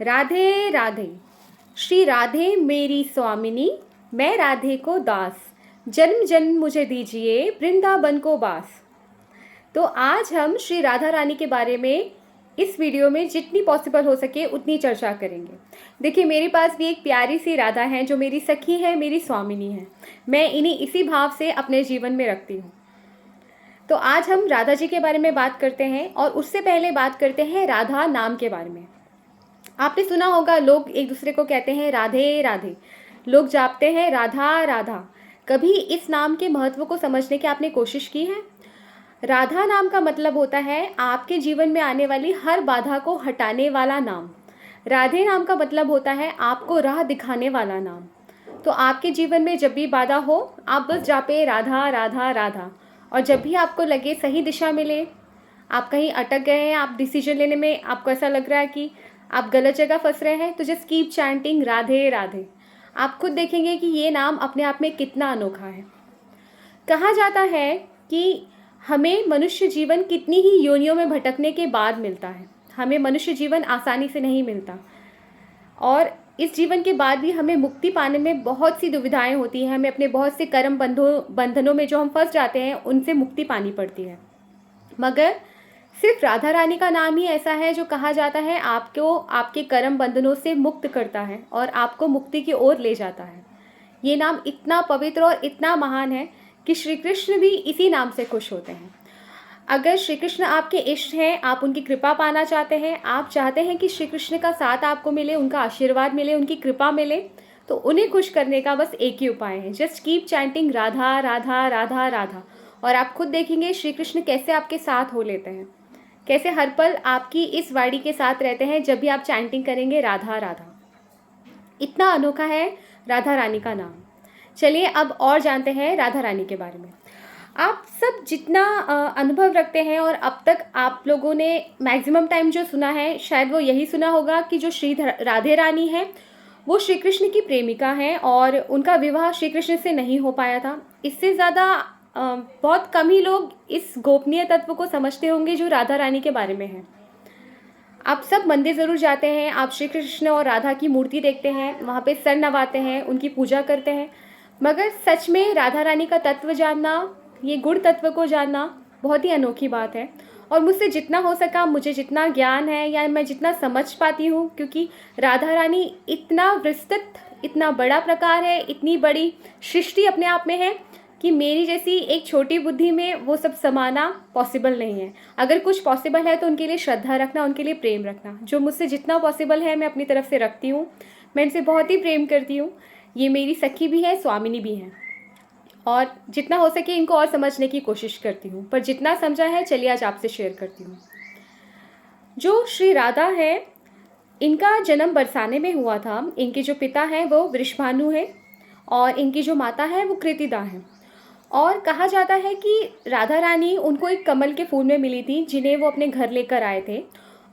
राधे राधे। श्री राधे मेरी स्वामिनी, मैं राधे को दास, जन्म जन्म मुझे दीजिए वृंदावन को बास। तो आज हम श्री राधा रानी के बारे में इस वीडियो में जितनी पॉसिबल हो सके उतनी चर्चा करेंगे। देखिए, मेरे पास भी एक प्यारी सी राधा है जो मेरी सखी है, मेरी स्वामिनी है। मैं इन्हीं इसी भाव से अपने जीवन में रखती हूँ। तो आज हम राधा जी के बारे में बात करते हैं और उससे पहले बात करते हैं राधा नाम के बारे में। आपने सुना होगा, लोग एक दूसरे को कहते हैं राधे राधे, लोग जापते हैं राधा राधा। कभी इस नाम के महत्व को समझने की आपने कोशिश की है? राधा नाम का मतलब होता है आपके जीवन में आने वाली हर बाधा को हटाने वाला नाम। राधे नाम का मतलब होता है आपको राह दिखाने वाला नाम। तो आपके जीवन में जब भी बाधा हो, आप बस जापे राधा राधा राधा। और जब भी आपको लगे सही दिशा मिले, आप कहीं अटक गए हैं, आप डिसीजन लेने में आपको ऐसा लग रहा है कि आप गलत जगह फंस रहे हैं, तो just keep chanting Radhe Radhe. आप खुद देखेंगे कि ये नाम अपने आप में कितना अनोखा है। कहा जाता है कि हमें मनुष्य जीवन कितनी ही योनियों में भटकने के बाद मिलता है। हमें मनुष्य जीवन आसानी से नहीं मिलता, और इस जीवन के बाद भी हमें मुक्ति पाने में बहुत सी दुविधाएं होती हैं। हमें अपने बहुत से कर्म बंधनों में जो हम फंस जाते हैं, उनसे मुक्ति पानी पड़ती है। मगर सिर्फ राधा रानी का नाम ही ऐसा है जो कहा जाता है आपको आपके कर्म बंधनों से मुक्त करता है और आपको मुक्ति की ओर ले जाता है। ये नाम इतना पवित्र और इतना महान है कि श्री कृष्ण भी इसी नाम से खुश होते हैं। अगर श्री कृष्ण आपके इष्ट हैं, आप उनकी कृपा पाना चाहते हैं, आप चाहते हैं कि श्री कृष्ण का साथ आपको मिले, उनका आशीर्वाद मिले, उनकी कृपा मिले, तो उन्हें खुश करने का बस एक ही उपाय है, just keep chanting Radha Radha Radha Radha. और आप खुद देखेंगे श्री कृष्ण कैसे आपके साथ हो लेते हैं, कैसे हर पल आपकी इस वाणी के साथ रहते हैं जब भी आप चैंटिंग करेंगे राधा राधा। इतना अनोखा है राधा रानी का नाम। चलिए अब और जानते हैं राधा रानी के बारे में। आप सब जितना अनुभव रखते हैं और अब तक आप लोगों ने मैक्सिमम टाइम जो सुना है, शायद वो यही सुना होगा कि जो श्री राधे रानी है वो श्री कृष्ण की प्रेमिका हैं और उनका विवाह श्री कृष्ण से नहीं हो पाया था। इससे ज़्यादा बहुत कम ही लोग इस गोपनीय तत्व को समझते होंगे जो राधा रानी के बारे में है। आप सब मंदिर ज़रूर जाते हैं, आप श्री कृष्ण और राधा की मूर्ति देखते हैं, वहाँ पे सर नवाते हैं, उनकी पूजा करते हैं। मगर सच में राधा रानी का तत्व जानना, ये गुण तत्व को जानना बहुत ही अनोखी बात है। और मुझसे जितना हो सका, मुझे जितना ज्ञान है या मैं जितना समझ पाती हूँ, क्योंकि राधा रानी इतना विस्तृत, इतना बड़ा प्रकार है, इतनी बड़ी सृष्टि अपने आप में है कि मेरी जैसी एक छोटी बुद्धि में वो सब समाना पॉसिबल नहीं है। अगर कुछ पॉसिबल है तो उनके लिए श्रद्धा रखना, उनके लिए प्रेम रखना। जो मुझसे जितना पॉसिबल है मैं अपनी तरफ से रखती हूँ। मैं इनसे बहुत ही प्रेम करती हूँ। ये मेरी सखी भी है, स्वामिनी भी है, और जितना हो सके इनको और समझने की कोशिश करती हूँ। पर जितना समझा है, चलिए आज आपसे शेयर करती हूँ। जो श्री राधा है, इनका जन्म बरसाने में हुआ था। इनके जो पिता हैं वो वृषभानु है और इनकी जो माता है वो कृतिदा है। और कहा जाता है कि राधा रानी उनको एक कमल के फूल में मिली थी, जिन्हें वो अपने घर लेकर आए थे।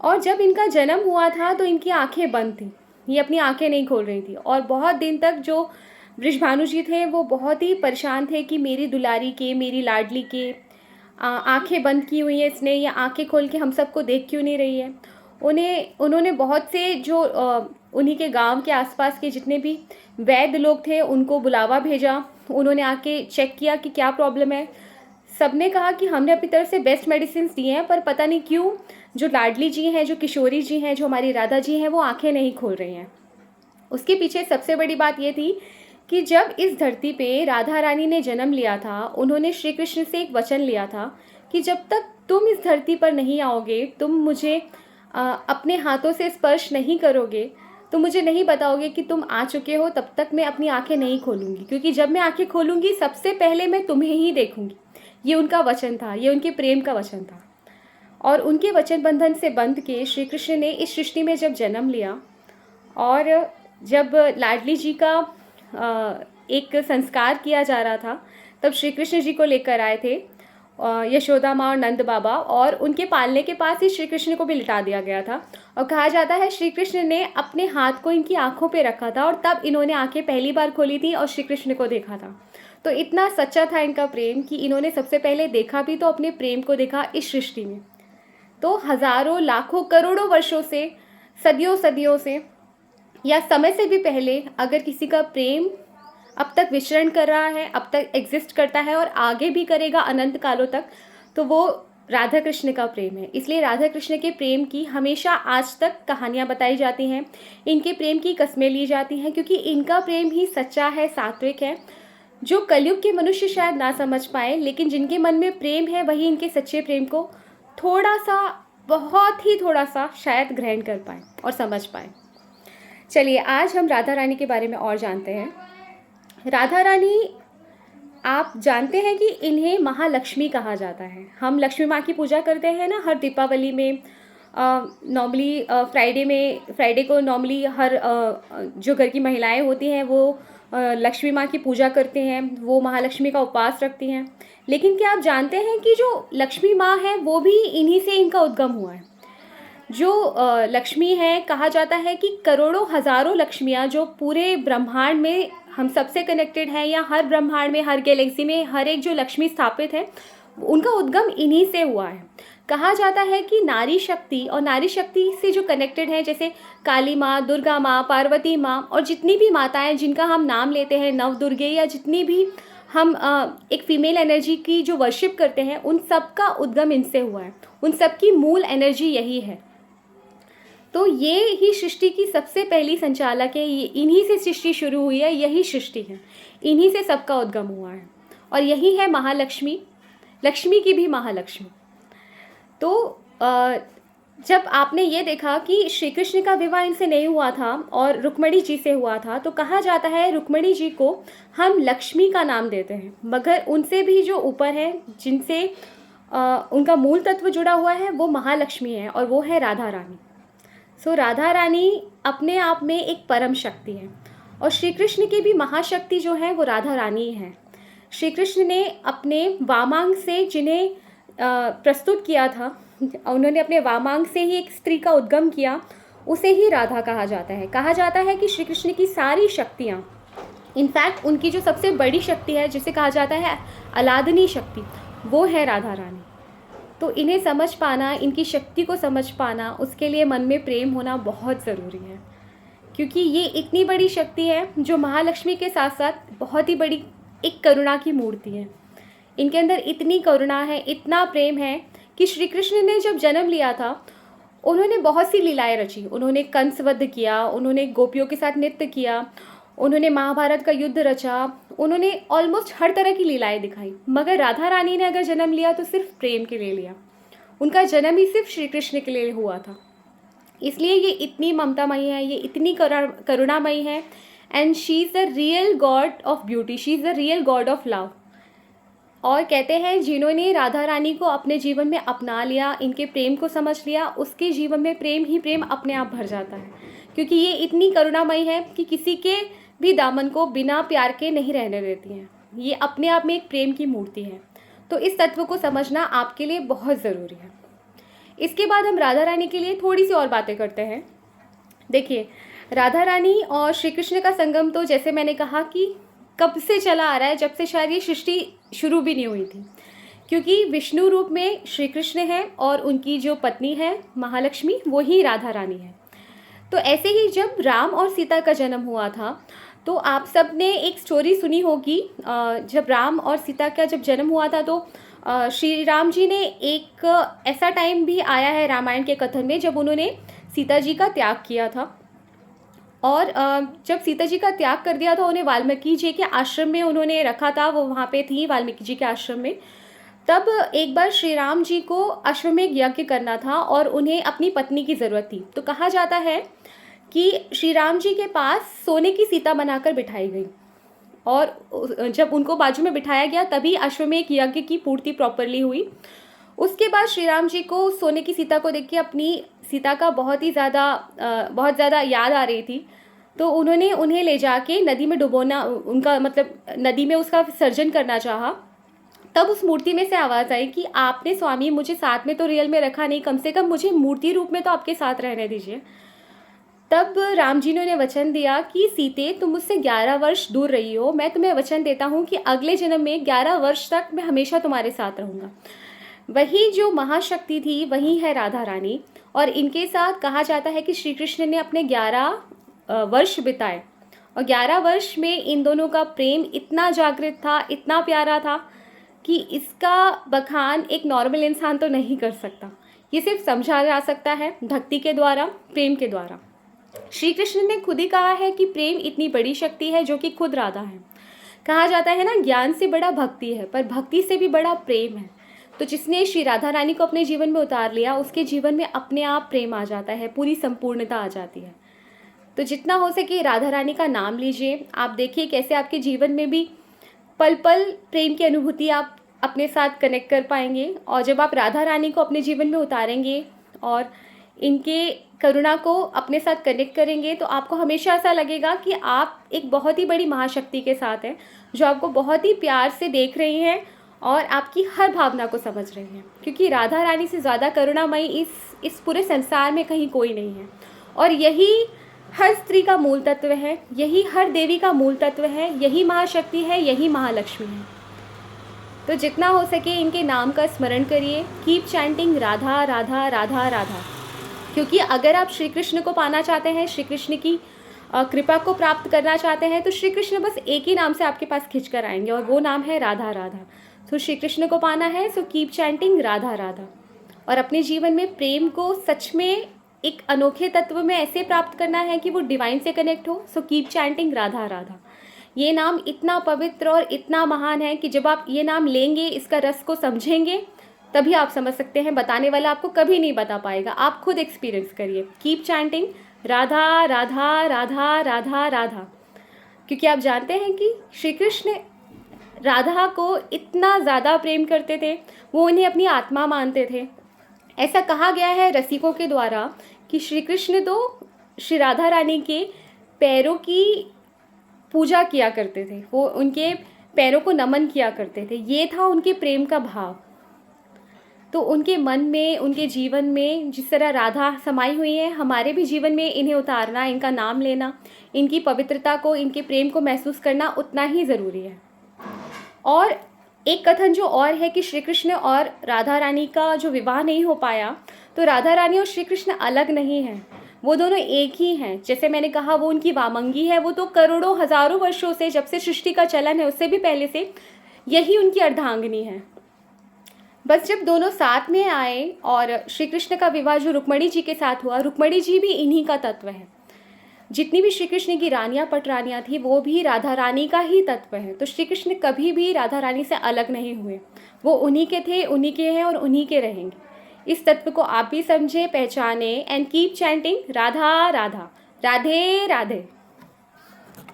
और जब इनका जन्म हुआ था तो इनकी आंखें बंद थी, ये अपनी आंखें नहीं खोल रही थी। और बहुत दिन तक जो वृषभानु जी थे वो बहुत ही परेशान थे कि मेरी दुलारी के, मेरी लाडली के आंखें बंद की हुई है इसने, या आंखें खोल के हम सबको देख क्यों नहीं रही है। उन्होंने बहुत से जो उन्हीं के गांव के आसपास के जितने भी वैद्य लोग थे उनको बुलावा भेजा। उन्होंने आके चेक किया कि क्या प्रॉब्लम है। सबने कहा कि हमने अपनी तरफ से बेस्ट मेडिसिन दिए हैं, पर पता नहीं क्यों जो लाडली जी हैं, जो किशोरी जी हैं, जो हमारी राधा जी हैं, वो आंखें नहीं खोल रही हैं। उसके पीछे सबसे बड़ी बात ये थी कि जब इस धरती पे राधा रानी ने जन्म लिया था, उन्होंने श्री कृष्ण से एक वचन लिया था कि जब तक तुम इस धरती पर नहीं आओगे, तुम मुझे अपने हाथों से स्पर्श नहीं करोगे, तो मुझे नहीं बताओगे कि तुम आ चुके हो, तब तक मैं अपनी आंखें नहीं खोलूँगी। क्योंकि जब मैं आंखें खोलूँगी सबसे पहले मैं तुम्हें ही देखूँगी। ये उनका वचन था, ये उनके प्रेम का वचन था। और उनके वचन बंधन से बंध के श्री कृष्ण ने इस सृष्टि में जब जन्म लिया, और जब लाडली जी का एक संस्कार किया जा रहा था, तब श्री कृष्ण जी को लेकर आए थे यशोदा माँ और नंद बाबा, और उनके पालने के पास ही श्री कृष्ण को भी लिटा दिया गया था। और कहा जाता है श्री कृष्ण ने अपने हाथ को इनकी आंखों पे रखा था, और तब इन्होंने आंखें पहली बार खोली थी और श्री कृष्ण को देखा था। तो इतना सच्चा था इनका प्रेम कि इन्होंने सबसे पहले देखा भी तो अपने प्रेम को देखा इस सृष्टि में। तो हजारों, लाखों, करोड़ों वर्षों से सदियों सदियों से या समय से भी पहले अगर किसी का प्रेम अब तक विचरण कर रहा है, अब तक एग्जिस्ट करता है और आगे भी करेगा अनंत कालों तक, तो वो राधा कृष्ण का प्रेम है। इसलिए राधा कृष्ण के प्रेम की हमेशा आज तक कहानियाँ बताई जाती हैं, इनके प्रेम की कस्में ली जाती हैं, क्योंकि इनका प्रेम ही सच्चा है, सात्विक है, जो कलयुग के मनुष्य शायद ना समझ पाए, लेकिन जिनके मन में प्रेम है वही इनके सच्चे प्रेम को थोड़ा सा, बहुत ही थोड़ा सा शायद ग्रहण कर पाए और समझ पाए। चलिए आज हम राधा रानी के बारे में और जानते हैं। राधा रानी, आप जानते हैं कि इन्हें महालक्ष्मी कहा जाता है। हम लक्ष्मी माँ की पूजा करते हैं ना हर दीपावली में। नॉर्मली फ्राइडे को नॉर्मली हर जो घर की महिलाएं होती हैं वो लक्ष्मी माँ की पूजा करते हैं, वो महालक्ष्मी का उपवास रखती हैं। लेकिन क्या आप जानते हैं कि जो लक्ष्मी माँ है वो भी इन्हीं से इनका उद्गम हुआ है। जो लक्ष्मी है, कहा जाता है कि करोड़ों हजारों लक्ष्मियाँ जो पूरे ब्रह्मांड में हम सबसे कनेक्टेड हैं, या हर ब्रह्मांड में, हर गैलेक्सी में हर एक जो लक्ष्मी स्थापित है उनका उद्गम इन्हीं से हुआ है। कहा जाता है कि नारी शक्ति और नारी शक्ति से जो कनेक्टेड है, जैसे काली माँ, दुर्गा माँ, पार्वती माँ और जितनी भी माताएं जिनका हम नाम लेते हैं, नव दुर्गे, या जितनी भी हम एक फीमेल एनर्जी की जो वर्शिप करते हैं, उन सब का उद्गम इनसे हुआ है। उन सब की मूल एनर्जी यही है। तो ये ही सृष्टि की सबसे पहली संचालक है, इन्हीं से सृष्टि शुरू हुई है, यही सृष्टि है, इन्हीं से सबका उद्गम हुआ है। और यही है महालक्ष्मी, लक्ष्मी की भी महालक्ष्मी। तो जब आपने ये देखा कि श्री कृष्ण का विवाह इनसे नहीं हुआ था और रुक्मिणी जी से हुआ था, तो कहा जाता है रुक्मिणी जी को हम लक्ष्मी का नाम देते हैं, मगर उनसे भी जो ऊपर है, जिनसे उनका मूल तत्व जुड़ा हुआ है, वो महालक्ष्मी है, और वो है राधा रानी। सो राधा रानी अपने आप में एक परम शक्ति है, और श्री कृष्ण की भी महाशक्ति जो है वो राधा रानी है। श्री कृष्ण ने अपने वामांग से जिन्हें प्रस्तुत किया था, उन्होंने अपने वामांग से ही एक स्त्री का उद्गम किया, उसे ही राधा कहा जाता है। कहा जाता है कि श्री कृष्ण की सारी शक्तियाँ, इनफैक्ट उनकी जो सबसे बड़ी शक्ति है, जिसे कहा जाता है अलादनी शक्ति, वो है राधा रानी। तो इन्हें समझ पाना, इनकी शक्ति को समझ पाना, उसके लिए मन में प्रेम होना बहुत ज़रूरी है, क्योंकि ये इतनी बड़ी शक्ति है जो महालक्ष्मी के साथ साथ बहुत ही बड़ी एक करुणा की मूर्ति है। इनके अंदर इतनी करुणा है, इतना प्रेम है कि श्री कृष्ण ने जब जन्म लिया था, उन्होंने बहुत सी लीलाएं रची। उन्होंने कंसवध किया, उन्होंने गोपियों के साथ नृत्य किया, उन्होंने महाभारत का युद्ध रचा, उन्होंने ऑलमोस्ट हर तरह की लीलाएं दिखाई। मगर राधा रानी ने अगर जन्म लिया तो सिर्फ प्रेम के लिए लिया। उनका जन्म ही सिर्फ श्री कृष्ण के लिए हुआ था। इसलिए ये इतनी ममतामयी है, ये इतनी करुणामयी है, and she is the real God of beauty, she is the real God of love. और कहते हैं जिन्होंने राधा रानी को अपने जीवन में अपना लिया, इनके प्रेम को समझ लिया, उसके जीवन में प्रेम ही प्रेम अपने आप भर जाता है, क्योंकि ये इतनी करुणामयी है कि किसी के भी दामन को बिना प्यार के नहीं रहने देती हैं। ये अपने आप में एक प्रेम की मूर्ति है। तो इस तत्व को समझना आपके लिए बहुत ज़रूरी है। इसके बाद हम राधा रानी के लिए थोड़ी सी और बातें करते हैं। देखिए, राधा रानी और श्री कृष्ण का संगम तो जैसे मैंने कहा कि कब से चला आ रहा है, जब से शायद ये सृष्टि शुरू भी नहीं हुई थी, क्योंकि विष्णु रूप में श्री कृष्ण है और उनकी जो पत्नी है महालक्ष्मी, वो ही राधा रानी है। तो ऐसे ही जब राम और सीता का जन्म हुआ था, तो आप सब ने एक स्टोरी सुनी होगी। जब राम और सीता का जब जन्म हुआ था, तो श्री राम जी ने एक ऐसा टाइम भी आया है रामायण के कथन में जब उन्होंने सीता जी का त्याग किया था। और जब सीता जी का त्याग कर दिया था, उन्हें वाल्मीकि जी के आश्रम में उन्होंने रखा था, वो वहाँ पे थी वाल्मीकि जी के आश्रम में। तब एक बार श्री राम जी को अश्वमेध यज्ञ करना था और उन्हें अपनी पत्नी की ज़रूरत थी। तो कहा जाता है कि श्री राम जी के पास सोने की सीता बनाकर बिठाई गई, और जब उनको बाजू में बिठाया गया तभी अश्वमेध यज्ञ की पूर्ति प्रॉपरली हुई। उसके बाद श्री राम जी को सोने की सीता को देख के अपनी सीता का बहुत ज़्यादा याद आ रही थी। तो उन्होंने उन्हें ले जाके नदी में डुबोना, उनका मतलब नदी में उसका विसर्जन करना चाहा। तब उस मूर्ति में से आवाज़ आई कि आपने स्वामी मुझे साथ में तो रियल में रखा नहीं, कम से कम मुझे मूर्ति रूप में तो आपके साथ रहने दीजिए। तब राम जी ने उन्हें वचन दिया कि सीते, तुम मुझसे 11 वर्ष दूर रही हो, मैं तुम्हें वचन देता हूँ कि अगले जन्म में 11 वर्ष तक मैं हमेशा तुम्हारे साथ रहूँगा। वही जो महाशक्ति थी वही है राधा रानी, और इनके साथ कहा जाता है कि श्री कृष्ण ने अपने 11 वर्ष बिताए, और 11 वर्ष में इन दोनों का प्रेम इतना जागृत था, इतना प्यारा था कि इसका बखान एक नॉर्मल इंसान तो नहीं कर सकता। ये सिर्फ समझा जा सकता है भक्ति के द्वारा, प्रेम के द्वारा। श्री कृष्ण ने खुद ही कहा है कि प्रेम इतनी बड़ी शक्ति है जो कि खुद राधा है। कहा जाता है ना, ज्ञान से बड़ा भक्ति है, पर भक्ति से भी बड़ा प्रेम है। तो जिसने श्री राधा रानी को अपने जीवन में उतार लिया, उसके जीवन में अपने आप प्रेम आ जाता है, पूरी संपूर्णता आ जाती है। तो जितना हो सके राधा रानी का नाम लीजिए। आप देखिए कैसे आपके जीवन में भी पल पल प्रेम की अनुभूति आप अपने साथ कनेक्ट कर पाएंगे। और जब आप राधा रानी को अपने जीवन में उतारेंगे और इनके करुणा को अपने साथ कनेक्ट करेंगे, तो आपको हमेशा ऐसा लगेगा कि आप एक बहुत ही बड़ी महाशक्ति के साथ हैं, जो आपको बहुत ही प्यार से देख रही हैं और आपकी हर भावना को समझ रही हैं। क्योंकि राधा रानी से ज़्यादा करुणामयी इस पूरे संसार में कहीं कोई नहीं है। और यही हर स्त्री का मूल तत्व है, यही हर देवी का मूल तत्व है, यही महाशक्ति है, यही महालक्ष्मी है। तो जितना हो सके इनके नाम का स्मरण करिए। Keep chanting Radha Radha Radha Radha. क्योंकि अगर आप श्री कृष्ण को पाना चाहते हैं, श्री कृष्ण की कृपा को प्राप्त करना चाहते हैं, तो श्री कृष्ण बस एक ही नाम से आपके पास खिंच कर आएंगे, और वो नाम है राधा राधा। तो श्री कृष्ण को पाना है, so keep chanting Radha Radha. और अपने जीवन में प्रेम को सच में एक अनोखे तत्व में ऐसे प्राप्त करना है कि वो डिवाइन से कनेक्ट हो। So keep chanting Radha Radha. ये नाम इतना पवित्र और इतना महान है कि जब आप ये नाम लेंगे, इसका रस को समझेंगे, तभी आप समझ सकते हैं। बताने वाला आपको कभी नहीं बता पाएगा, आप खुद एक्सपीरियंस करिए। Keep chanting Radha Radha Radha Radha Radha. क्योंकि आप जानते हैं कि श्री कृष्ण राधा को इतना ज़्यादा प्रेम करते थे, वो उन्हें अपनी आत्मा मानते थे। ऐसा कहा गया है रसिकों के द्वारा कि श्री कृष्ण तो श्री राधा रानी के पैरों की पूजा किया करते थे, वो उनके पैरों को नमन किया करते थे। ये था उनके प्रेम का भाव। तो उनके मन में, उनके जीवन में जिस तरह राधा समाई हुई है, हमारे भी जीवन में इन्हें उतारना, इनका नाम लेना, इनकी पवित्रता को, इनके प्रेम को महसूस करना उतना ही ज़रूरी है। और एक कथन जो और है कि श्री कृष्ण और राधा रानी का जो विवाह नहीं हो पाया, तो राधा रानी और श्री कृष्ण अलग नहीं हैं, वो दोनों एक ही हैं। जैसे मैंने कहा, वो उनकी वामंगी है, वो तो करोड़ों हजारों वर्षों से, जब से सृष्टि का चलन है उससे भी पहले से यही उनकी अर्धांगिनी है। बस जब दोनों साथ में आए और श्री कृष्ण का विवाह जो रुक्मणी जी के साथ हुआ, रुक्मणी जी भी इन्हीं का तत्व है। जितनी भी श्री कृष्ण की रानियाँ पटरानियाँ थी, वो भी राधा रानी का ही तत्व है। तो श्री कृष्ण कभी भी राधा रानी से अलग नहीं हुए, वो उन्हीं के थे, उन्हीं के हैं और उन्हीं के रहेंगे। इस तत्व को आप भी समझें, पहचानें and keep chanting Radha Radha, Radhe Radhe.